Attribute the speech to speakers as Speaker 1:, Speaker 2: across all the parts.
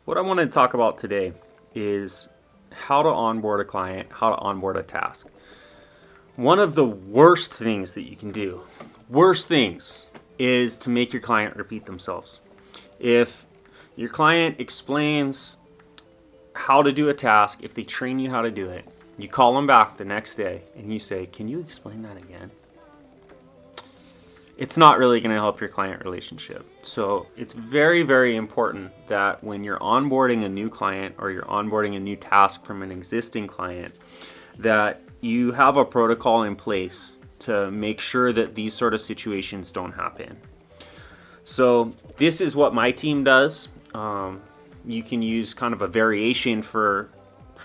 Speaker 1: What I want to talk about today is how to onboard a client, how to onboard a task. One of the worst things that you can do, is to make your client repeat themselves. If your client explains how to do a task, if they train you how to do it, you call them back the next day and you say, "Can you explain that again?" It's not really going to help your client relationship. So it's very, very important that when you're onboarding a new client or you're onboarding a new task from an existing client, that you have a protocol in place to make sure that these sort of situations don't happen. So this is what my team does. You can use kind of a variation for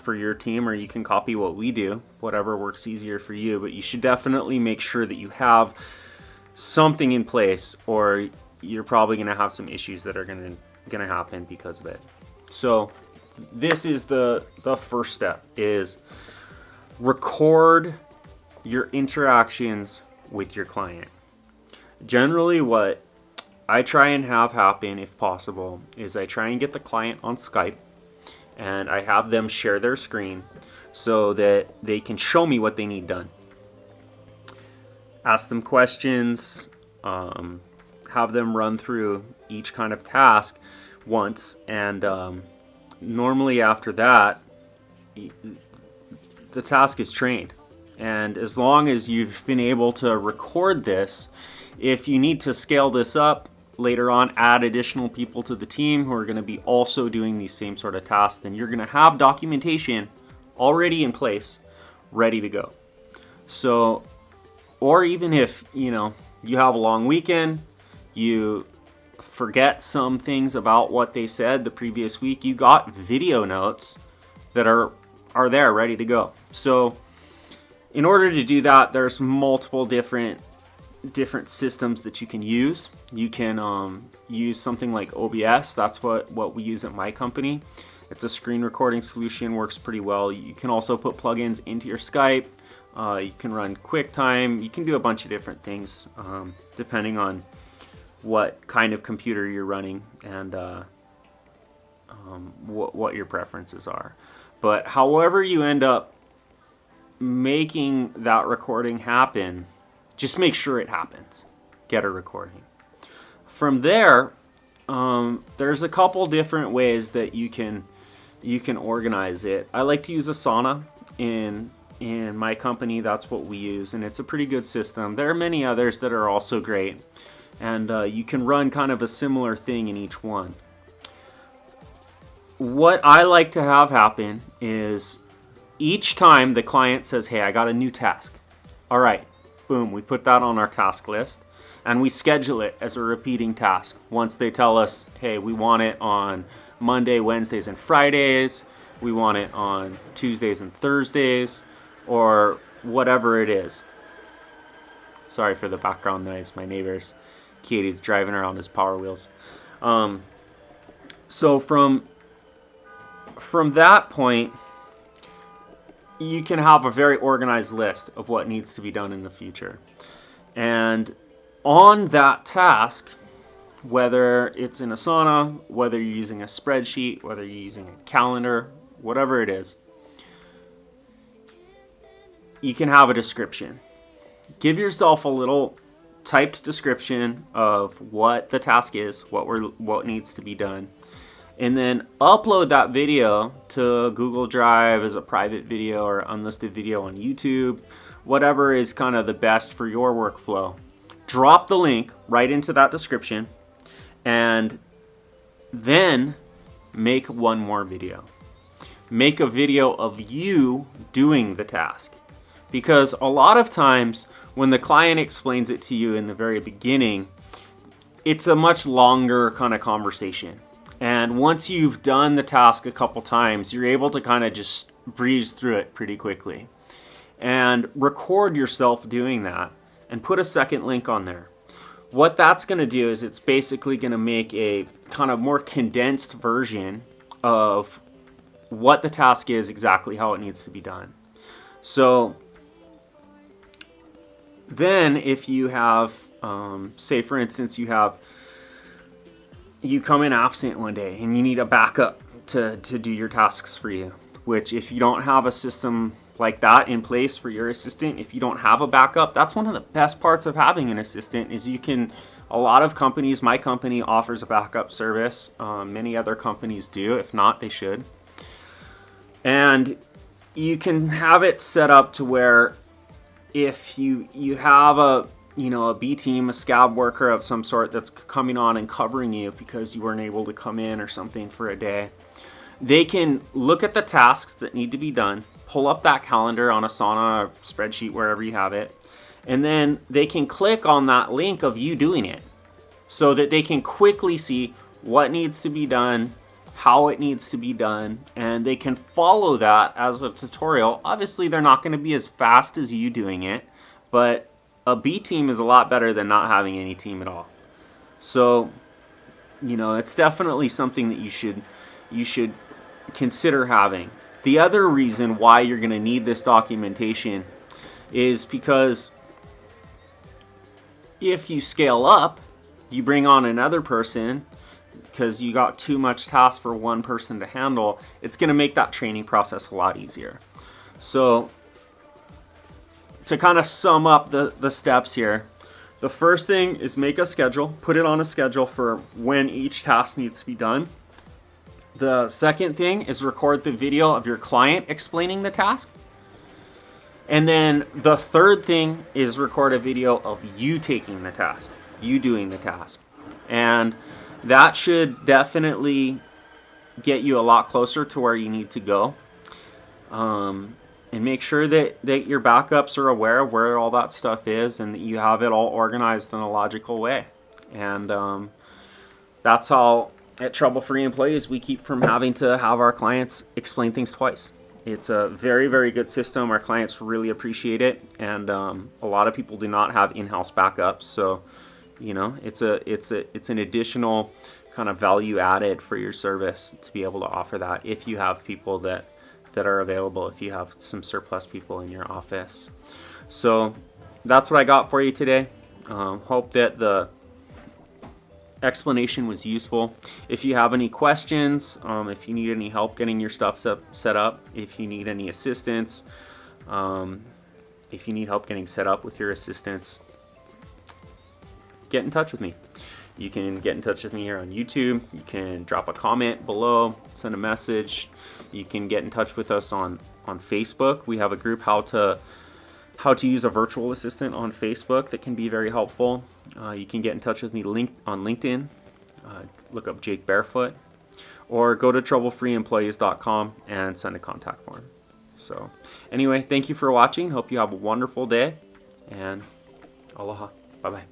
Speaker 1: your team, or you can copy what we do, whatever works easier for you. But you should definitely make sure that you have something in place, or you're probably going to have some issues that are going to happen because of it. So this is the first step, is record your interactions with your client. Generally, what I try and have happen, if possible, is I try and get the client on Skype and I have them share their screen so that they can show me what they need done. Ask them questions, have them run through each kind of task once, and normally after that, the task is trained. And as long as you've been able to record this, if you need to scale this up later on, add additional people to the team who are going to be also doing these same sort of tasks, then you're going to have documentation already in place, ready to go. So, or even if, you have a long weekend, you forget some things about what they said the previous week, you got video notes that are there ready to go. So in order to do that, there's multiple different systems that you can use. You can use something like OBS. That's what we use at my company. It's a screen recording solution, works pretty well. You can also put plugins into your Skype. You can run QuickTime. You can do a bunch of different things depending on what kind of computer you're running and what your preferences are. But however you end up making that recording happen, just make sure it happens. Get a recording. From there, there's a couple different ways that you can organize it. I like to use Asana in my company. That's what we use, and it's a pretty good system. There are many others that are also great, and you can run kind of a similar thing in each one. What I like to have happen is each time the client says, "Hey, I got a new task." All right, boom, we put that on our task list and we schedule it as a repeating task. Once they tell us, "Hey, we want it on Monday, Wednesdays, and Fridays. We want it on Tuesdays and Thursdays," or whatever it is. Sorry for the background noise. My neighbor's Katie's driving around his Power Wheels. So from that point, you can have a very organized list of what needs to be done in the future. And on that task, whether it's in Asana, whether you're using a spreadsheet, whether you're using a calendar, whatever it is, you can have a description. Give yourself a little typed description of what the task is, what needs to be done, and then upload that video to Google Drive as a private video or unlisted video on YouTube, whatever is kind of the best for your workflow. Drop the link right into that description, and then make one more video. Make a video of you doing the task. Because a lot of times when the client explains it to you in the very beginning, it's a much longer kind of conversation. And once you've done the task a couple times, you're able to kind of just breeze through it pretty quickly. And record yourself doing that and put a second link on there. What that's going to do is it's basically going to make a kind of more condensed version of what the task is, exactly how it needs to be done. So then if you have, say for instance, you come in absent one day and you need a backup to do your tasks for you. Which, if you don't have a system like that in place for your assistant, if you don't have a backup, that's one of the best parts of having an assistant is you can, a lot of companies, my company offers a backup service. Many other companies do. If not, they should. And you can have it set up to where if you have a B team, a scab worker of some sort that's coming on and covering you because you weren't able to come in or something for a day, they can look at the tasks that need to be done, pull up that calendar on Asana or spreadsheet, wherever you have it, and then they can click on that link of you doing it so that they can quickly see what needs to be done, how it needs to be done, and they can follow that as a tutorial. Obviously, they're not going to be as fast as you doing it, but a B team is a lot better than not having any team at all. So, it's definitely something that you should consider having. The other reason why you're going to need this documentation is because if you scale up, you bring on another person because you got too much task for one person to handle, it's going to make that training process a lot easier. So to kind of sum up the steps here, the first thing is make a schedule, put it on a schedule for when each task needs to be done. The second thing is record the video of your client explaining the task. And then the third thing is record a video of you taking the task, you doing the task. And that should definitely get you a lot closer to where you need to go. And make sure that your backups are aware of where all that stuff is and that you have it all organized in a logical way. And that's how, at Trouble Free Employees, we keep from having to have our clients explain things twice. It's a very, very good system. Our clients really appreciate it, and a lot of people do not have in-house backups. So, it's an additional kind of value added for your service to be able to offer that if you have people that are available, if you have some surplus people in your office. So that's what I got for you today. Hope that the explanation was useful. If you have any questions, if you need any help getting your stuff set up, if you need any assistance, if you need help getting set up with your assistants, get in touch with me. You can get in touch with me here on YouTube. You can drop a comment below, send a message. You can get in touch with us on Facebook. We have a group, how to use a virtual assistant on Facebook, that can be very helpful. You can get in touch with me on LinkedIn. Look up Jake Barefoot, or go to troublefreeemployees.com and send a contact form. So anyway, thank you for watching. Hope you have a wonderful day, and aloha. Bye-bye.